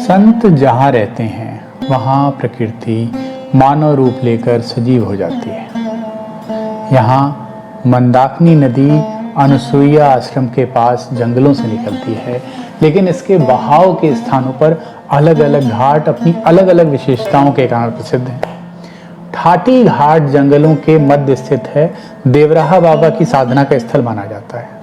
संत जहाँ रहते हैं वहाँ प्रकृति मानव रूप लेकर सजीव हो जाती है। यहाँ मंदाकिनी नदी अनुसुईया आश्रम के पास जंगलों से निकलती है, लेकिन इसके बहाव के स्थानों पर अलग अलग घाट अपनी अलग अलग विशेषताओं के कारण प्रसिद्ध हैं। ठाटी घाट जंगलों के मध्य स्थित है, देवराहा बाबा की साधना का स्थल माना जाता है।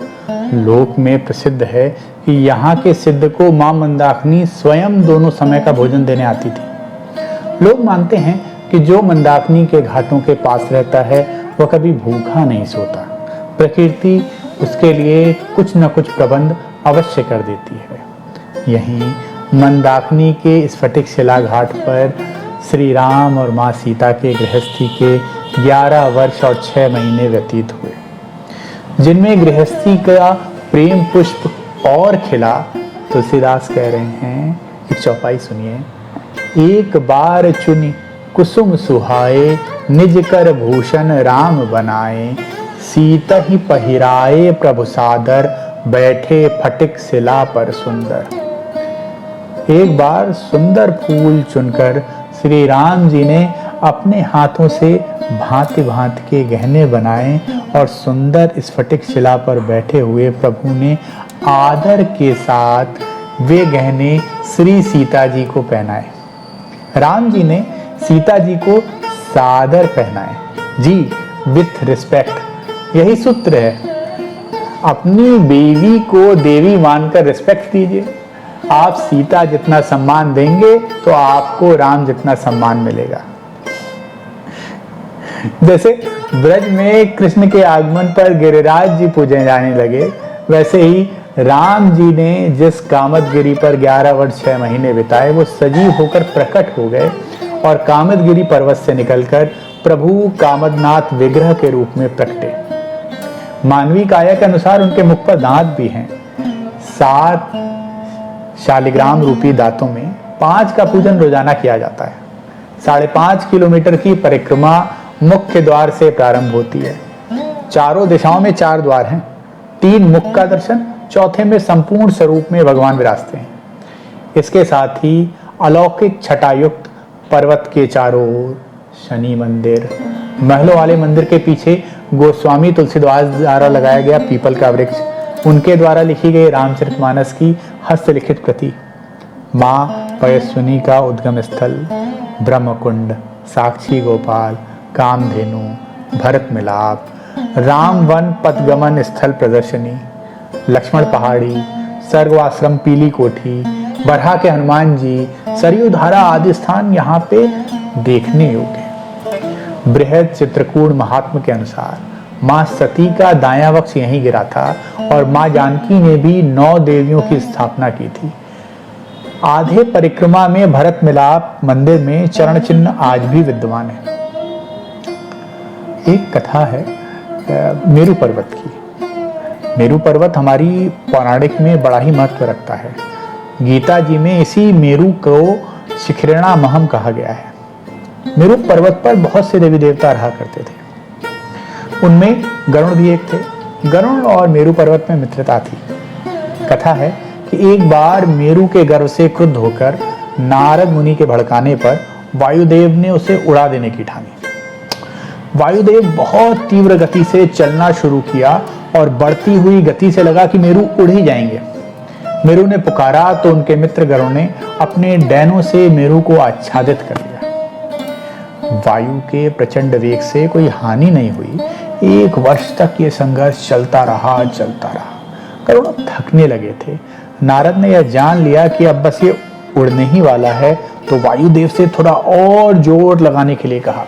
लोक में प्रसिद्ध है कि यहाँ के सिद्ध को मां मंदाकिनी स्वयं दोनों समय का भोजन देने आती थी। लोग मानते हैं कि जो मंदाकिनी के घाटों के पास रहता है वह कभी भूखा नहीं सोता। प्रकृति उसके लिए कुछ न कुछ प्रबंध अवश्य कर देती है। यहीं मंदाकिनी के स्फटिक शिला घाट पर श्री राम और माँ सीता के गृहस्थी के 11 वर्ष और 6 महीने व्यतीत हुए, जिनमें गृहस्थी का प्रेम पुष्प और खिला। तुलसीदास कह रहे हैं, एक चौपाई सुनिए। एक बार चुनी कुसुम सुहाए, निज कर भूषण राम बनाए, सीता ही पहिराए प्रभु सादर, बैठे फटिक शिला पर सुंदर। एक बार सुंदर फूल चुनकर श्री राम जी ने अपने हाथों से भांति भांति के गहने बनाए और सुंदर स्फटिक शिला पर बैठे हुए प्रभु ने आदर के साथ वे गहने श्री सीता जी को पहनाए। राम जी ने सीता जी को सादर पहनाए, जी विथ रिस्पेक्ट। यही सूत्र है, अपनी बीवी को देवी मानकर रिस्पेक्ट दीजिए। आप सीता जितना सम्मान देंगे तो आपको राम जितना सम्मान मिलेगा। जैसे ब्रज में कृष्ण के आगमन पर गिरिराज जी पूजे जाने लगे, वैसे ही राम जी ने जिस कामदगिरी पर 11 वर्ष 6 महीने बिताए वो सजीव होकर प्रकट हो गए और कामदगिरी पर्वत से निकलकर प्रभु कामदनाथ विग्रह के रूप में प्रकटे। मानवीय काया के अनुसार उनके मुख पर दांत भी हैं। 7 शालिग्राम रूपी दांतों में 5 का पूजन रोजाना किया जाता है। 5.5 किलोमीटर की परिक्रमा मुख्य द्वार से प्रारंभ होती है। चारों दिशाओं में 4 द्वार हैं। 3 मुख का दर्शन, चौथे में संपूर्ण स्वरूप में भगवान विराजते हैं। इसके साथ ही अलौकिक छटायुक्त पर्वत के चारों ओर शनि मंदिर, महलों वाले मंदिर के पीछे गोस्वामी तुलसीदास द्वारा लगाया गया पीपल का वृक्ष, उनके द्वारा लिखी गई रामचरितमानस की हस्तलिखित प्रति, माँ पयस्विनी का उद्गम स्थल, ब्रह्मकुंड, साक्षी गोपाल, कामधेनु, भरत मिलाप, रामवन पथगमन स्थल प्रदर्शनी, लक्ष्मण पहाड़ी, सर्वाश्रम पीली कोठी, बरहा के हनुमान जी, सरयू धारा आदि स्थान यहाँ पे देखने योग्य है। बृहद चित्रकूट महात्म के अनुसार माँ सती का दायां वक्ष यहीं गिरा था और माँ जानकी ने भी 9 देवियों की स्थापना की थी। आधे परिक्रमा में भरत मिलाप मंदिर में चरण चिन्ह आज भी विद्यमान है। एक कथा है मेरू पर्वत की। मेरू पर्वत हमारी पौराणिक में बड़ा ही महत्व रखता है। गीता जी में इसी मेरू को शिखरिणा महम कहा गया है। मेरू पर्वत पर बहुत से देवी देवता रहा करते थे, उनमें गरुण भी एक थे। गरुण और मेरू पर्वत में मित्रता थी। कथा है कि एक बार मेरू के गर्व से क्रुद्ध होकर नारद मुनि के भड़काने पर वायुदेव ने उसे उड़ा देने की ठानी। वायुदेव बहुत तीव्र गति से चलना शुरू किया और बढ़ती हुई गति से लगा कि मेरू उड़ ही जाएंगे। मेरू ने पुकारा तो उनके मित्र गरुण ने अपने डैनों से मेरू को आच्छादित कर लिया। वायु के प्रचंड वेग से कोई हानि नहीं हुई। 1 वर्ष तक ये संघर्ष चलता रहा। गरुड़ थकने लगे थे। नारद ने यह जान लिया कि अब बस ये उड़ने ही वाला है, तो वायुदेव से थोड़ा और जोर लगाने के लिए कहा।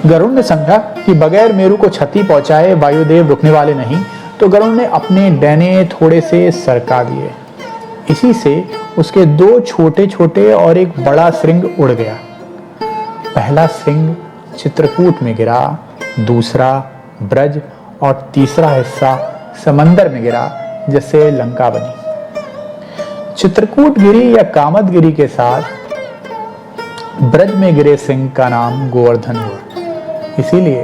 गरुड़ ने समझा कि बगैर मेरू को क्षति पहुंचाए वायुदेव रुकने वाले नहीं, तो गरुड़ ने अपने डैने थोड़े से सरका दिए। इसी से उसके 2 छोटे छोटे और एक बड़ा श्रृंग उड़ गया। पहला श्रृंग चित्रकूट में गिरा, दूसरा ब्रज और तीसरा हिस्सा समंदर में गिरा, जिससे लंका बनी। चित्रकूट गिरी या कामदगिरी के साथ ब्रज में गिरे सिंह का नाम गोवर्धन हुआ। इसीलिए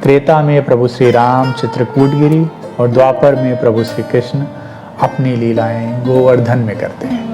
त्रेता में प्रभु श्री राम चित्रकूट गिरी और द्वापर में प्रभु श्री कृष्ण अपनी लीलाएं गोवर्धन में करते हैं।